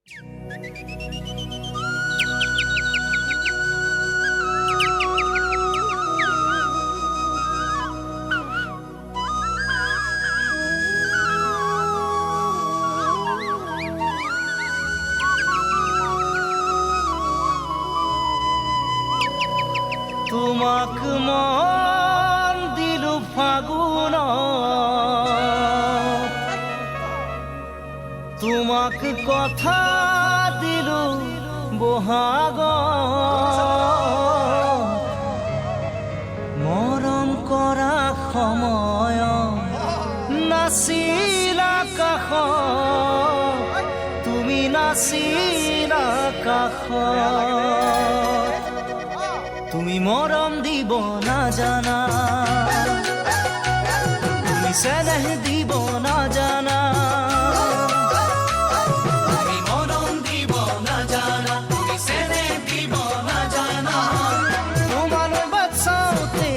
তোমাক মন দিলু ফাগুন, তোমাক কথা দিলু বহাগ, মৰম কৰা সময় নাছিলা কাষ, তুমি নাছিলা কাষ। তুমি মৰম দিব নাজানা, তুমি চেনেহ দিব নাজানা, তুমি মৰম দিব নাজানা, তুমি চেনেহ দিব নাজানা। তোমালৈ বাচাওতে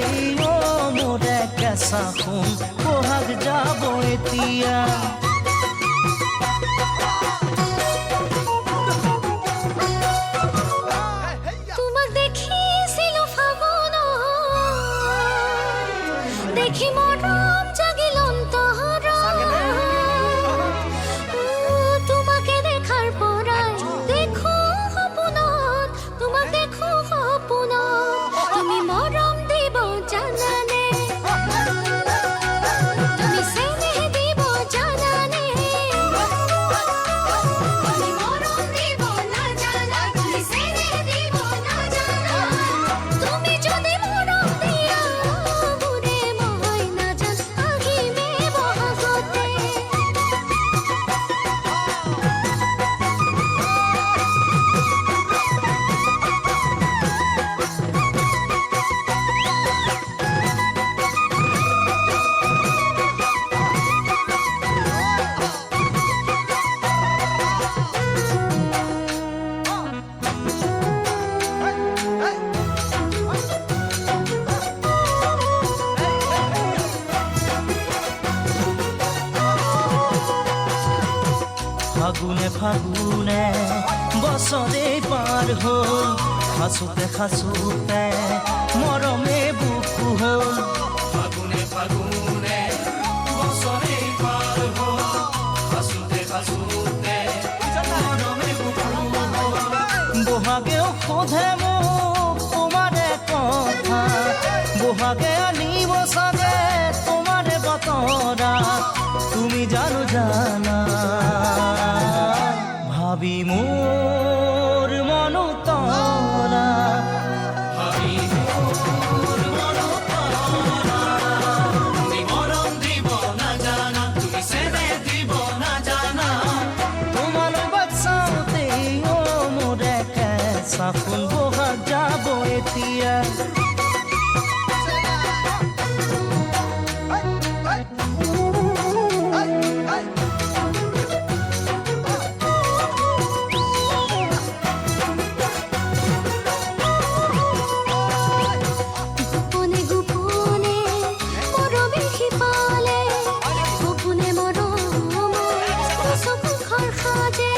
মোৰে কেঁচা সোণ বহাগ যাব এতিয়া। দেখি মৰম জাগিল অন্তৰত, তোমাকে দেখাৰ পৰাই দেখো সপোনত, তোমাক দেখো সপোনত। তুমি মৰম দিব জানানে, তুমি চেনেহ দিব জানানে, তুমি মৰম দিব নাজানা, তুমি চেনেহ দিব নাজানা। তুমি যদি মৰম দিয়া ফাগুনে ফাগুনে বছৰে পাৰ হ'ল, সাঁচোতে সাঁচোতে মৰমে বুকু হ'ল। ফাগুনে ফাগুনে বছৰে পাৰ হ'ল, সাঁচোতে সাঁচোতে মৰমে বুকু হ'ল। বহাগেও সোধে মোক তোমাৰে কথা, বহাগে আনিব চাগে তোমাৰে বতৰা। তুমি জানো জানা ভাবি মোৰ মনো তৰা, ভাবি মোৰ মনো তৰা। তুমি মৰম দিব নাজানা, তুমি চেনেহ দিব নাজানা। তোমালৈ বাচাওতে মোৰে কেঁচা সোণ বহাগ যাব এতিয়া। সপোনে মৰম চকু খৰ সাজে।